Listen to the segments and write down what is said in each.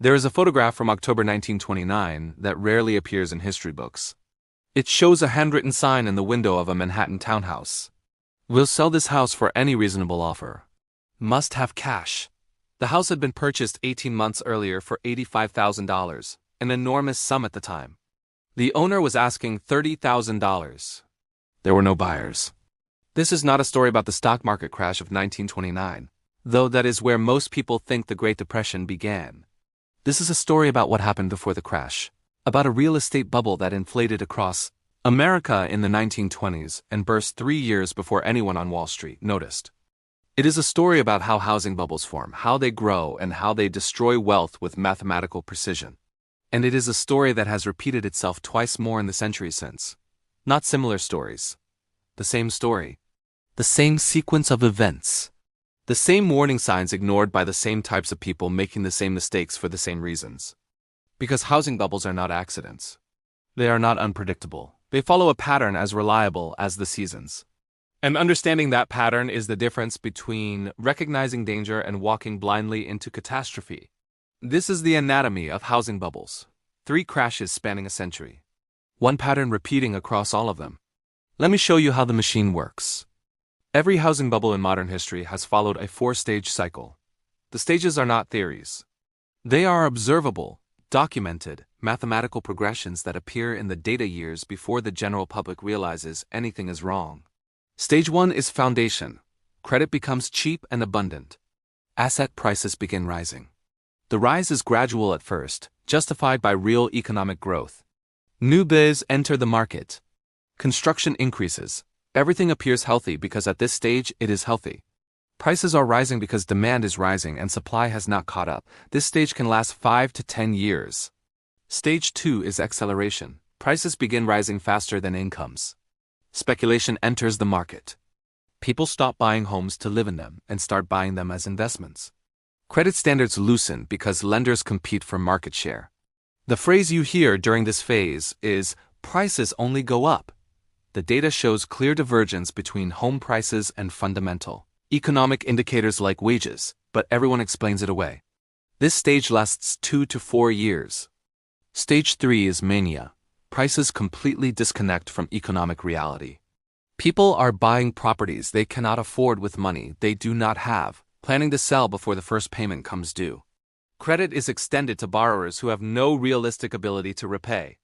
There is a photograph from October 1929 that rarely appears in history books. It shows a handwritten sign in the window of a Manhattan townhouse. "We'll sell this house for any reasonable offer. Must have cash." The house had been purchased 18 months earlier for $85,000, an enormous sum at the time. The owner was asking $30,000. There were no buyers. This is not a story about the stock market crash of 1929, though that is where most people think the Great Depression began. This is a story about what happened before the crash, about a real estate bubble that inflated across America in the 1920s and burst 3 years before anyone on Wall Street noticed. It is a story about how housing bubbles form, how they grow, and how they destroy wealth with mathematical precision. And it is a story that has repeated itself twice more in the century since. Not similar stories. The same story. The same sequence of events. The same warning signs ignored by the same types of people making the same mistakes for the same reasons. Because housing bubbles are not accidents. They are not unpredictable. They follow a pattern as reliable as the seasons. And understanding that pattern is the difference between recognizing danger and walking blindly into catastrophe. This is the anatomy of housing bubbles. 3 crashes spanning a century. One pattern repeating across all of them. Let me show you how the machine works. Every housing bubble in modern history has followed a 4-stage cycle. The stages are not theories. They are observable, documented, mathematical progressions that appear in the data years before the general public realizes anything is wrong. Stage 1 is foundation. Credit becomes cheap and abundant. Asset prices begin rising. The rise is gradual at first, justified by real economic growth. New bids enter the market. Construction increases. Everything appears healthy because at this stage it is healthy. Prices are rising because demand is rising and supply has not caught up. This stage can last 5 to 10 years. Stage 2 is acceleration. Prices begin rising faster than incomes. Speculation enters the market. People stop buying homes to live in them and start buying them as investments. Credit standards loosen because lenders compete for market share. The phrase you hear during this phase is, "Prices only go up." The data shows clear divergence between home prices and fundamental economic indicators like wages, but everyone explains it away. This stage lasts 2 to 4 years. Stage 3 is mania. Prices completely disconnect from economic reality. People are buying properties they cannot afford with money they do not have, planning to sell before the first payment comes due. Credit is extended to borrowers who have no realistic ability to repay.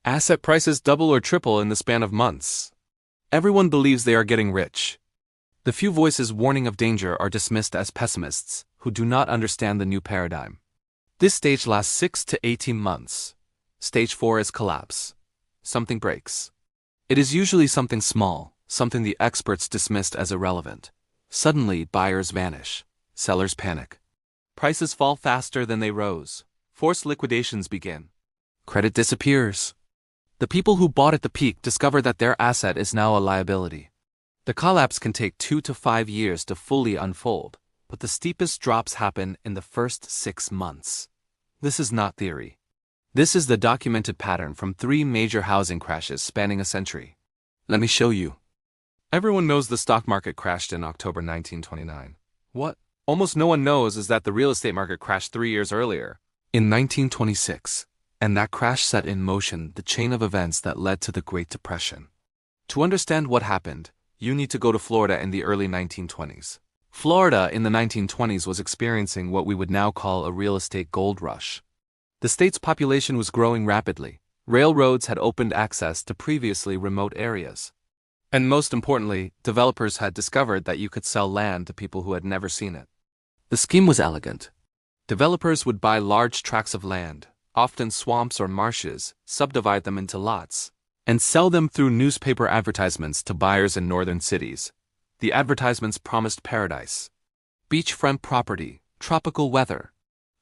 Asset prices double or triple in the span of months. Everyone believes they are getting rich. The few voices warning of danger are dismissed as pessimists who do not understand the new paradigm. This stage lasts 6 to 18 months. Stage 4 is collapse. Something breaks. It is usually something small, something the experts dismissed as irrelevant. Suddenly, buyers vanish. Sellers panic. Prices fall faster than they rose. Forced liquidations begin. Credit disappears. The people who bought at the peak discover that their asset is now a liability. The collapse can take 2 to 5 years to fully unfold, but the steepest drops happen in the first 6 months. This is not theory. This is the documented pattern from 3 major housing crashes spanning a century. Let me show you. Everyone knows the stock market crashed in October 1929. What almost no one knows is that the real estate market crashed 3 years earlier, in 1926, and that crash set in motion the chain of events that led to the Great Depression. To understand what happened, you need to go to Florida in the early 1920s. Florida in the 1920s was experiencing what we would now call a real estate gold rush. The state's population was growing rapidly. Railroads had opened access to previously remote areas. And most importantly, developers had discovered that you could sell land to people who had never seen it. The scheme was elegant. Developers would buy large tracts of land, often swamps or marshes, subdivide them into lots, and sell them through newspaper advertisements to buyers in northern cities. The advertisements promised paradise. Beachfront property, tropical weather.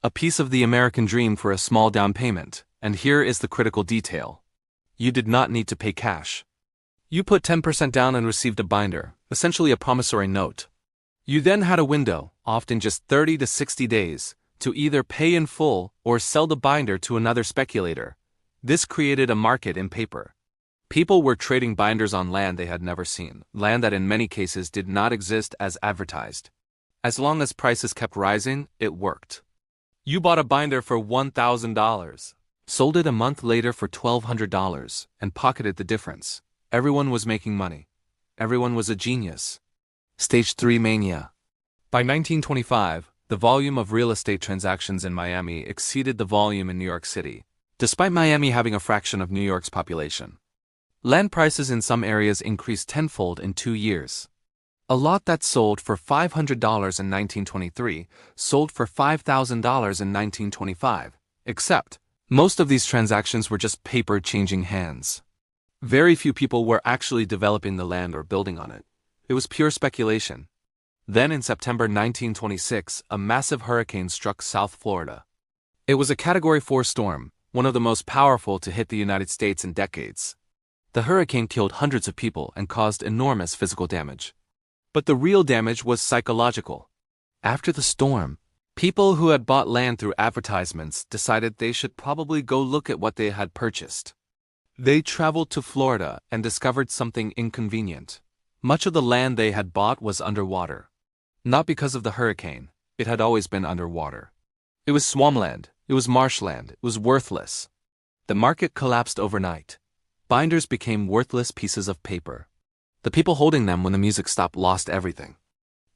A piece of the American dream for a small down payment, and here is the critical detail. You did not need to pay cash. You put 10% down and received a binder, essentially a promissory note. You then had a window, often just 30 to 60 days, to either pay in full or sell the binder to another speculator. This created a market in paper. People were trading binders on land they had never seen, land that in many cases did not exist as advertised. As long as prices kept rising, it worked. You bought a binder for $1,000, sold it a month later for $1,200, and pocketed the difference. Everyone was making money. Everyone was a genius. Stage 3 Mania. By 1925, the volume of real estate transactions in Miami exceeded the volume in New York City, despite Miami having a fraction of New York's population. Land prices in some areas increased tenfold in 2 years. A lot that sold for $500 in 1923 sold for $5,000 in 1925, except most of these transactions were just paper changing hands. Very few people were actually developing the land or building on it. It was pure speculation. Then in September 1926, a massive hurricane struck South Florida. It was a Category 4 storm, one of the most powerful to hit the United States in decades. The hurricane killed hundreds of people and caused enormous physical damage. But the real damage was psychological. After the storm, people who had bought land through advertisements decided they should probably go look at what they had purchased. They traveled to Florida and discovered something inconvenient. Much of the land they had bought was underwater. Not because of the hurricane, it had always been underwater. It was swampland, it was marshland, it was worthless. The market collapsed overnight. Binders became worthless pieces of paper. The people holding them when the music stopped lost everything.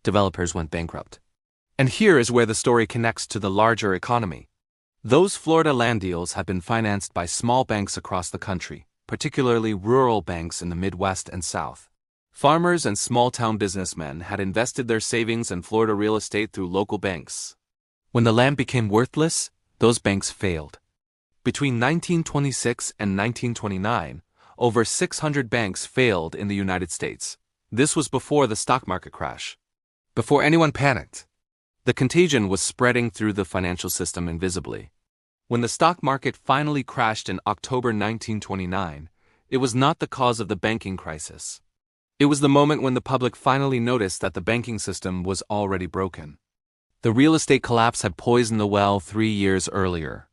Developers went bankrupt. And here is where the story connects to the larger economy. Those Florida land deals had been financed by small banks across the country, particularly rural banks in the Midwest and South. Farmers and small-town businessmen had invested their savings in Florida real estate through local banks. When the land became worthless, those banks failed. Between 1926 and 1929, over 600 banks failed in the United States. This was before the stock market crash. Before anyone panicked. The contagion was spreading through the financial system invisibly. When the stock market finally crashed in October 1929, it was not the cause of the banking crisis. It was the moment when the public finally noticed that the banking system was already broken. The real estate collapse had poisoned the well 3 years earlier.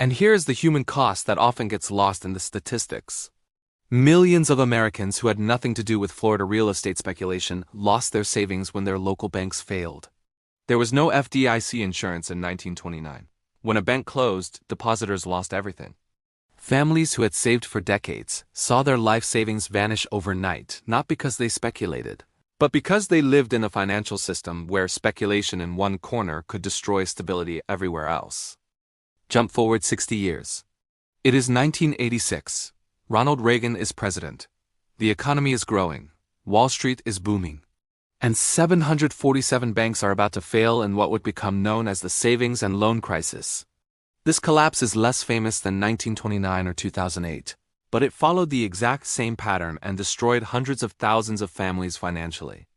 And here's the human cost that often gets lost in the statistics. Millions of Americans who had nothing to do with Florida real estate speculation lost their savings when their local banks failed. There was no FDIC insurance in 1929. When a bank closed, depositors lost everything. Families who had saved for decades saw their life savings vanish overnight, not because they speculated, but because they lived in a financial system where speculation in one corner could destroy stability everywhere else. Jump forward 60 years. It is 1986. Ronald Reagan is president. The economy is growing. Wall Street is booming. And 747 banks are about to fail in what would become known as the savings and loan crisis. This collapse is less famous than 1929 or 2008, but it followed the exact same pattern and destroyed hundreds of thousands of families financially.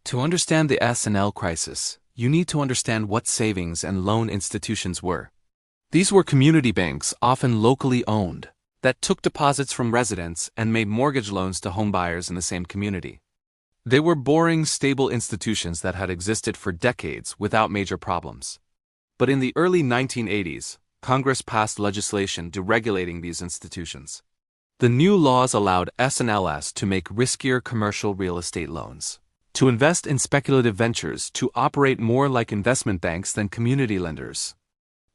To understand the S&L crisis, you need to understand what savings and loan institutions were. These were community banks, often locally owned, that took deposits from residents and made mortgage loans to homebuyers in the same community. They were boring, stable institutions that had existed for decades without major problems. But in the early 1980s, Congress passed legislation deregulating these institutions. The new laws allowed S&Ls to make riskier commercial real estate loans, to invest in speculative ventures, to operate more like investment banks than community lenders.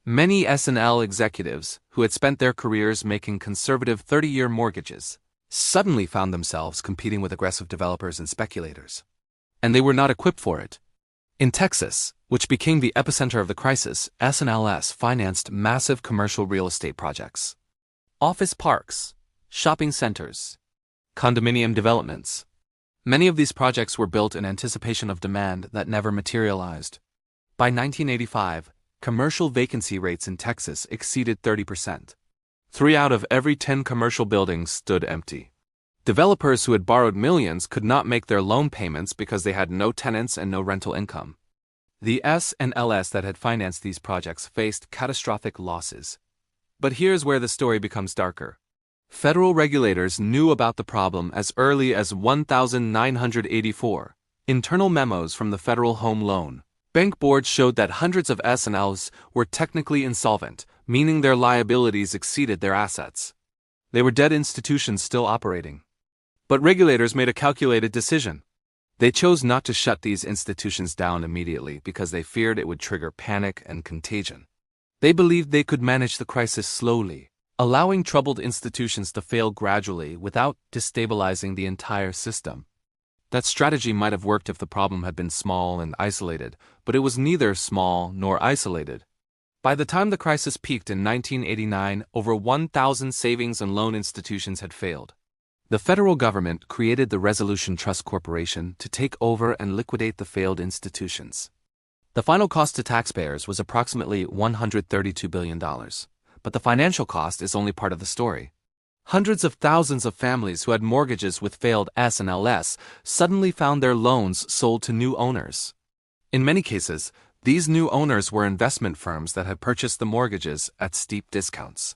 Many S&L executives, who had spent their careers making conservative 30-year mortgages, suddenly found themselves competing with aggressive developers and speculators. And they were not equipped for it. In Texas, which became the epicenter of the crisis, S&Ls financed massive commercial real estate projects. Office parks, shopping centers, condominium developments. Many of these projects were built in anticipation of demand that never materialized. By 1985, commercial vacancy rates in Texas exceeded 30%. 3 out of every 10 commercial buildings stood empty. Developers who had borrowed millions could not make their loan payments because they had no tenants and no rental income. The S&Ls that had financed these projects faced catastrophic losses. But here's where the story becomes darker. Federal regulators knew about the problem as early as 1984. Internal memos from the Federal Home Loan Bank Board showed that hundreds of S&Ls were technically insolvent, meaning their liabilities exceeded their assets. They were dead institutions still operating. But regulators made a calculated decision. They chose not to shut these institutions down immediately because they feared it would trigger panic and contagion. They believed they could manage the crisis slowly, allowing troubled institutions to fail gradually without destabilizing the entire system. That strategy might have worked if the problem had been small and isolated, but it was neither small nor isolated. By the time the crisis peaked in 1989, over 1,000 savings and loan institutions had failed. The federal government created the Resolution Trust Corporation to take over and liquidate the failed institutions. The final cost to taxpayers was approximately $132 billion, but the financial cost is only part of the story. Hundreds of thousands of families who had mortgages with failed S&LS suddenly found their loans sold to new owners. In many cases, these new owners were investment firms that had purchased the mortgages at steep discounts.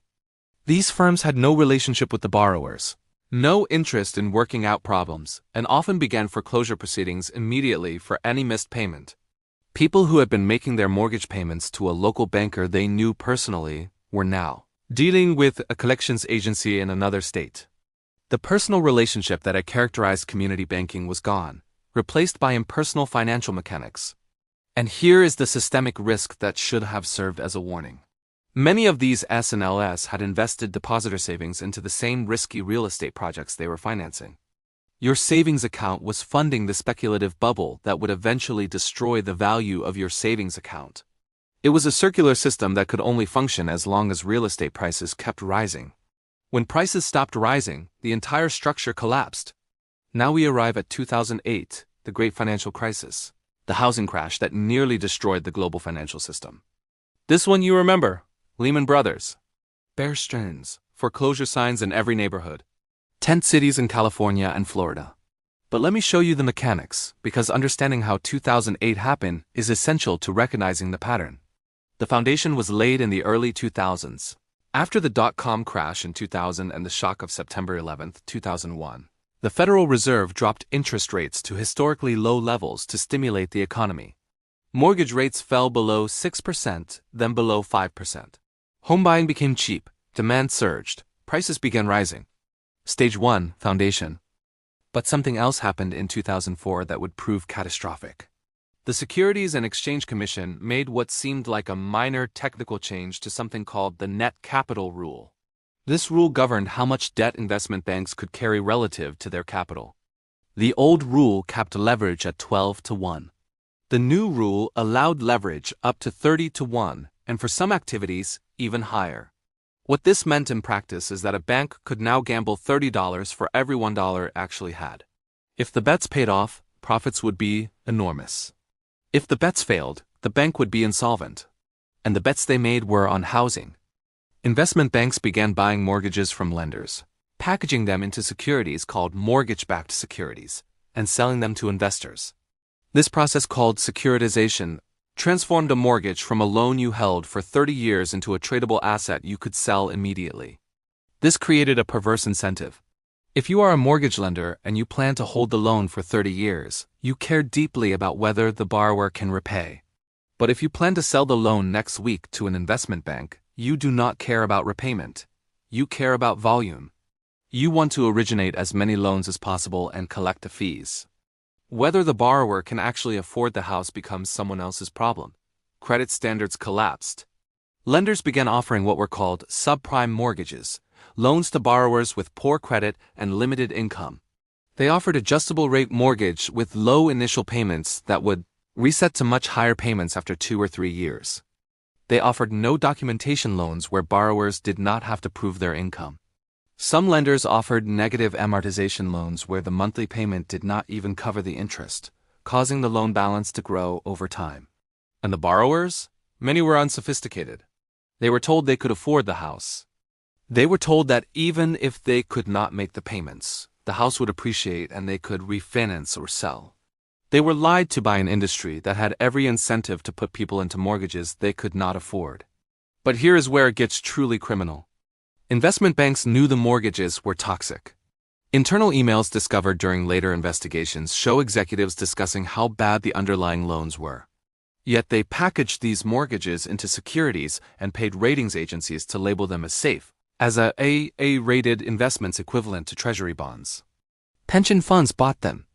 These firms had no relationship with the borrowers, no interest in working out problems, and often began foreclosure proceedings immediately for any missed payment. People who had been making their mortgage payments to a local banker they knew personally were now dealing with a collections agency in another state. The personal relationship that had characterized community banking was gone, replaced by impersonal financial mechanics. And here is the systemic risk that should have served as a warning. Many of these S&LS had invested depositor savings into the same risky real estate projects they were financing. Your savings account was funding the speculative bubble that would eventually destroy the value of your savings account. It was a circular system that could only function as long as real estate prices kept rising. When prices stopped rising, the entire structure collapsed. Now we arrive at 2008, the great financial crisis, the housing crash that nearly destroyed the global financial system. This one you remember, Lehman Brothers. Bear Stearns, foreclosure signs in every neighborhood. Tent cities in California and Florida. But let me show you the mechanics, because understanding how 2008 happened is essential to recognizing the pattern. The foundation was laid in the early 2000s. After the dot-com crash in 2000 and the shock of September 11, 2001, the Federal Reserve dropped interest rates to historically low levels to stimulate the economy. Mortgage rates fell below 6%, then below 5%. Home buying became cheap, demand surged, prices began rising. Stage 1, foundation. But something else happened in 2004 that would prove catastrophic. The Securities and Exchange Commission made what seemed like a minor technical change to something called the net capital rule. This rule governed how much debt investment banks could carry relative to their capital. The old rule capped leverage at 12-1. The new rule allowed leverage up to 30-1, and for some activities, even higher. What this meant in practice is that a bank could now gamble $30 for every $1 it actually had. If the bets paid off, profits would be enormous. If the bets failed, the bank would be insolvent. And the bets they made were on housing. Investment banks began buying mortgages from lenders, packaging them into securities called mortgage-backed securities, and selling them to investors. This process, called securitization, transformed a mortgage from a loan you held for 30 years into a tradable asset you could sell immediately. This created a perverse incentive. If you are a mortgage lender and you plan to hold the loan for 30 years, you care deeply about whether the borrower can repay. But if you plan to sell the loan next week to an investment bank, you do not care about repayment. You care about volume. You want to originate as many loans as possible and collect the fees. Whether the borrower can actually afford the house becomes someone else's problem. Credit standards collapsed. Lenders began offering what were called subprime mortgages, loans to borrowers with poor credit and limited income. They offered adjustable rate mortgage with low initial payments that would reset to much higher payments after 2 or 3 years. They offered no documentation loans where borrowers did not have to prove their income. Some lenders offered negative amortization loans where the monthly payment did not even cover the interest, causing the loan balance to grow over time. And the borrowers? Many were unsophisticated. They were told they could afford the house. They were told that even if they could not make the payments, the house would appreciate and they could refinance or sell. They were lied to by an industry that had every incentive to put people into mortgages they could not afford. But here is where it gets truly criminal. Investment banks knew the mortgages were toxic. Internal emails discovered during later investigations show executives discussing how bad the underlying loans were. Yet they packaged these mortgages into securities and paid ratings agencies to label them as safe, as a AA-rated investments equivalent to treasury bonds. Pension funds bought them.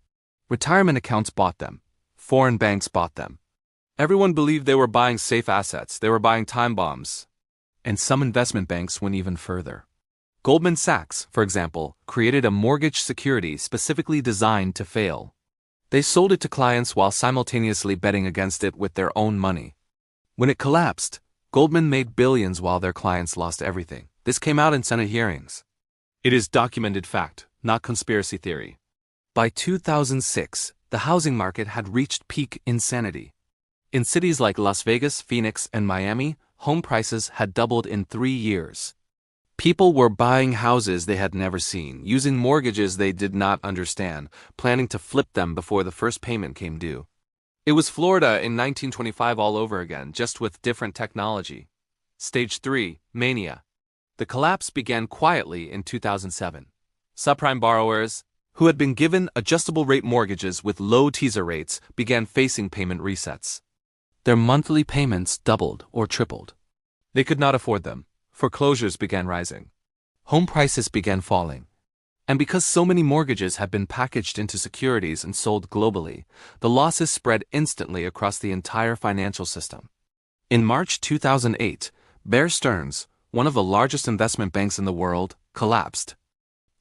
Retirement accounts bought them. Foreign banks bought them. Everyone believed they were buying safe assets, they were buying time bombs. And some investment banks went even further. Goldman Sachs, for example, created a mortgage security specifically designed to fail. They sold it to clients while simultaneously betting against it with their own money. When it collapsed, Goldman made billions while their clients lost everything. This came out in Senate hearings. It is documented fact, not conspiracy theory. By 2006, the housing market had reached peak insanity. In cities like Las Vegas, Phoenix, and Miami, home prices had doubled in 3 years. People were buying houses they had never seen, using mortgages they did not understand, planning to flip them before the first payment came due. It was Florida in 1925 all over again, just with different technology. Stage 3, Mania. The collapse began quietly in 2007. Subprime borrowers, who had been given adjustable rate mortgages with low teaser rates, began facing payment resets. Their monthly payments doubled or tripled. They could not afford them. Foreclosures began rising. Home prices began falling. And because so many mortgages had been packaged into securities and sold globally, the losses spread instantly across the entire financial system. In March 2008, Bear Stearns, one of the largest investment banks in the world, collapsed.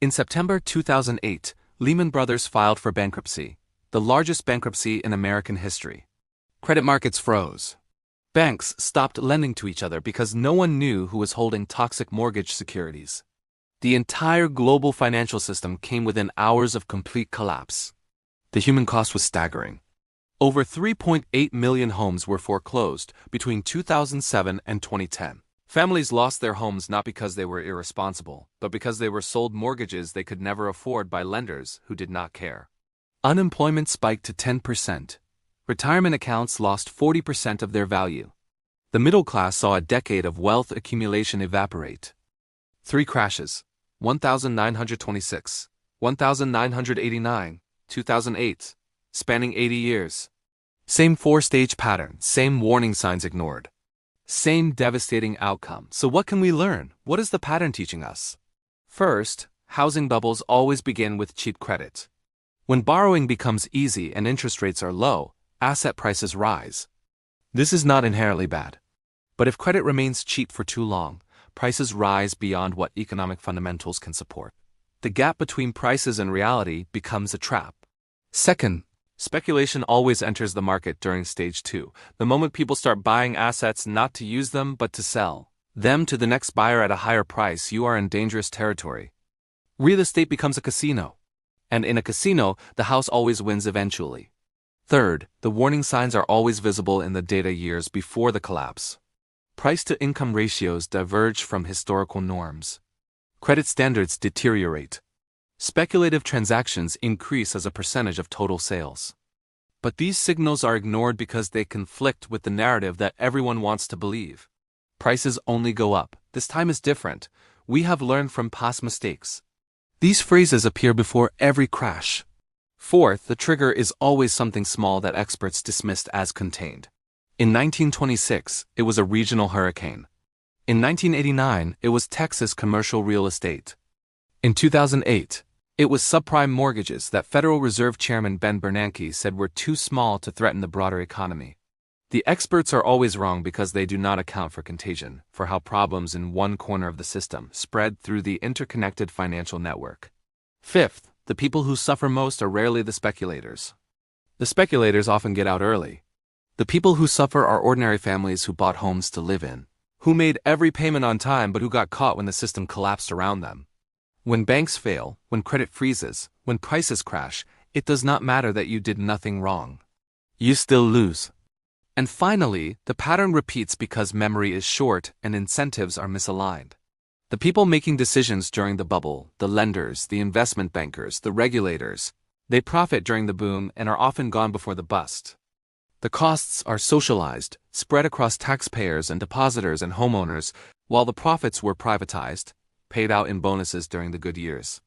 In September 2008, Lehman Brothers filed for bankruptcy, the largest bankruptcy in American history. Credit markets froze. Banks stopped lending to each other because no one knew who was holding toxic mortgage securities. The entire global financial system came within hours of complete collapse. The human cost was staggering. Over 3.8 million homes were foreclosed between 2007 and 2010. Families lost their homes not because they were irresponsible, but because they were sold mortgages they could never afford by lenders who did not care. Unemployment spiked to 10%. Retirement accounts lost 40% of their value. The middle class saw a decade of wealth accumulation evaporate. 3 crashes: 1926, 1989, 2008, spanning 80 years. Same 4-stage pattern, same warning signs ignored. Same devastating outcome. So what can we learn? What is the pattern teaching us? First, housing bubbles always begin with cheap credit. When borrowing becomes easy and interest rates are low, asset prices rise. This is not inherently bad. But if credit remains cheap for too long, prices rise beyond what economic fundamentals can support. The gap between prices and reality becomes a trap. Second, speculation always enters the market during stage 2, the moment people start buying assets not to use them but to sell them to the next buyer at a higher price. You are in dangerous territory. Real estate becomes a casino. And in a casino, the house always wins eventually. Third, the warning signs are always visible in the data years before the collapse. Price-to-income ratios diverge from historical norms. Credit standards deteriorate. Speculative transactions increase as a percentage of total sales. But these signals are ignored because they conflict with the narrative that everyone wants to believe. Prices only go up. This time is different. We have learned from past mistakes. These phrases appear before every crash. Fourth, the trigger is always something small that experts dismissed as contained. In 1926, it was a regional hurricane. In 1989, it was Texas commercial real estate. In 2008, it was subprime mortgages that Federal Reserve Chairman Ben Bernanke said were too small to threaten the broader economy. The experts are always wrong because they do not account for contagion, for how problems in one corner of the system spread through the interconnected financial network. Fifth, the people who suffer most are rarely the speculators. The speculators often get out early. The people who suffer are ordinary families who bought homes to live in, who made every payment on time but who got caught when the system collapsed around them. When banks fail, when credit freezes, when prices crash, it does not matter that you did nothing wrong. You still lose. And finally, the pattern repeats because memory is short and incentives are misaligned. The people making decisions during the bubble, the lenders, the investment bankers, the regulators, they profit during the boom and are often gone before the bust. The costs are socialized, spread across taxpayers and depositors and homeowners, while the profits were privatized, paid out in bonuses during the good years.